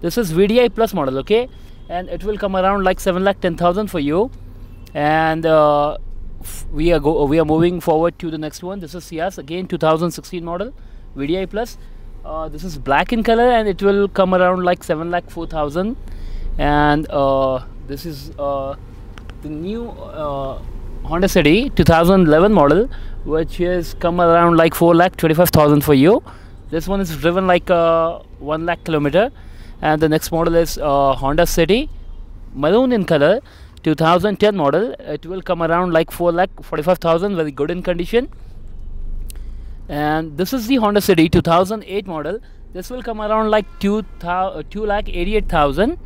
This is VDI Plus model, okay, and it will come around like 7,10,000 for you. And we are moving forward to the next one. This is Ciaz, again 2016 model, VDI Plus. This is black in color, and it will come around like 7,04,000. And this is the new Honda City 2011 model, which is come around like 4,25,000 for you. This one is driven like 1 lakh kilometer. And the next model is Honda City maroon in color, 2010 model. It will come around like 4,45,000, very good in condition. And this is the Honda City 2008 model. This will come around like 2,88,000.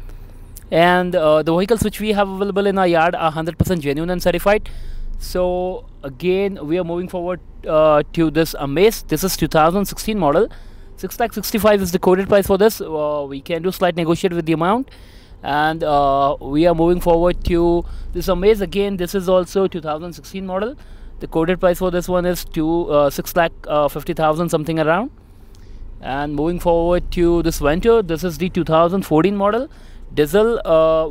And the vehicles which we have available in our yard are 100% genuine and certified. So again, we are moving forward to this Amaze. This is 2016 model. 6,65,000 is the quoted price for this. We can do slight negotiate with the amount. And we are moving forward to this Amaze. Again, this is also 2016 model. The quoted price for this one is 6,50,000 something around. And moving forward to this Vento. This is the 2014 model diesel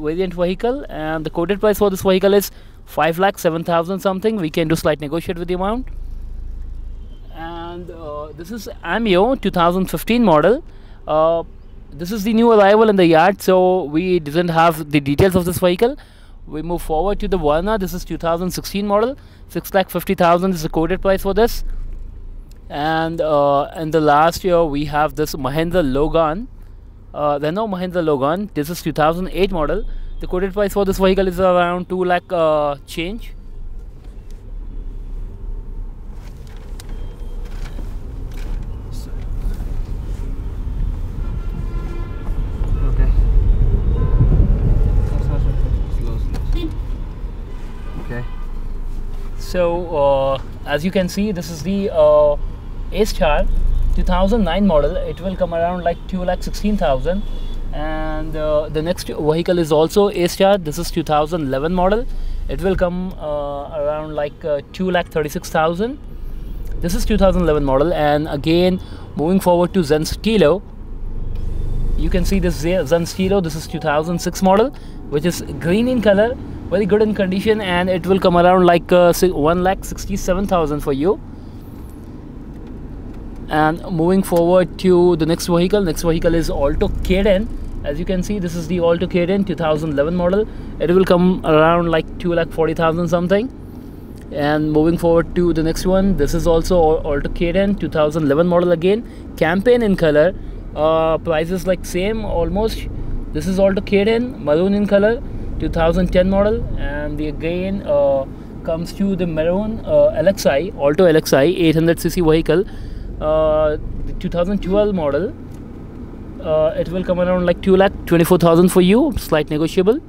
variant vehicle, and the quoted price for this vehicle is 5,07,000 something. We can do slight negotiate with the amount. And this is Amio 2015 model. This is the new arrival in the yard, so we didn't have the details of this vehicle. We move forward to the Verna. This is 2016 model. 6,50,000 is the quoted price for this. And in the last year, we have this Mahindra Logan. Renault Mahindra Logan. This is 2008 model. The quoted price for this vehicle is around 2 lakh change. So as you can see, this is the A-Star 2009 model. It will come around like 2,16,000. And the next vehicle is also A-Star. This is 2011 model. It will come around like 2,36,000. This is 2011 model. And again, moving forward to Zen Stilo, you can see this Zen Stilo. This is 2006 model, which is green in color, very good in condition, and it will come around like 1,67,000 for you. And moving forward to the next vehicle. Next vehicle is Alto K10. As you can see, this is the Alto K10 2011 model. It will come around like 2,40,000 something. And moving forward to the next one, this is also Alto K10 2011 model, again campaign in color. Prices like same almost. This is Alto K10 maroon in color, 2010 model. And the again comes to the maroon LXI, Alto LXI 800cc vehicle, the 2012 model. It will come around like 2,24,000 for you, slight negotiable.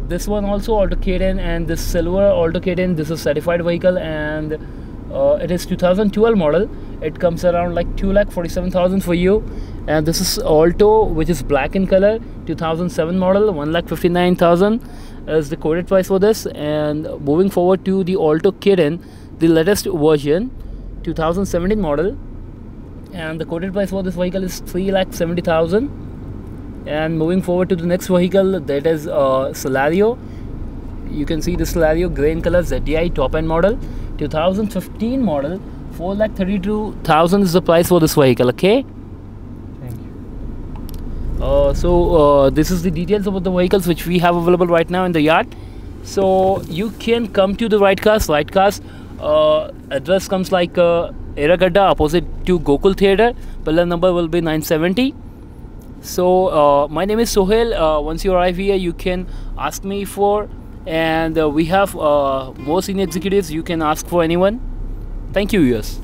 This one also Alto K10, and this silver Alto K10, this is certified vehicle, and it is 2012 model. It comes around like 2,47,000 for you. And this is Alto, which is black in color, 2007 model, 1,59,000 is the quoted price for this. And moving forward to the Alto K10, the latest version, 2017 model, and the quoted price for this vehicle is 3,70,000. And moving forward to the next vehicle, that is Celerio. You can see the Celerio gray in color, ZDI top end model, 2015 model, 4,32,000 is the price for this vehicle. Okay. So this is the details about the vehicles which we have available right now in the yard. So you can come to the Right Cars. Right Cars address comes like Eragadda, opposite to Gokul Theatre. Pillar number will be 970. So my name is Sohail. Once you arrive here, you can ask me for, and we have more senior executives. You can ask for anyone. Thank you, viewers.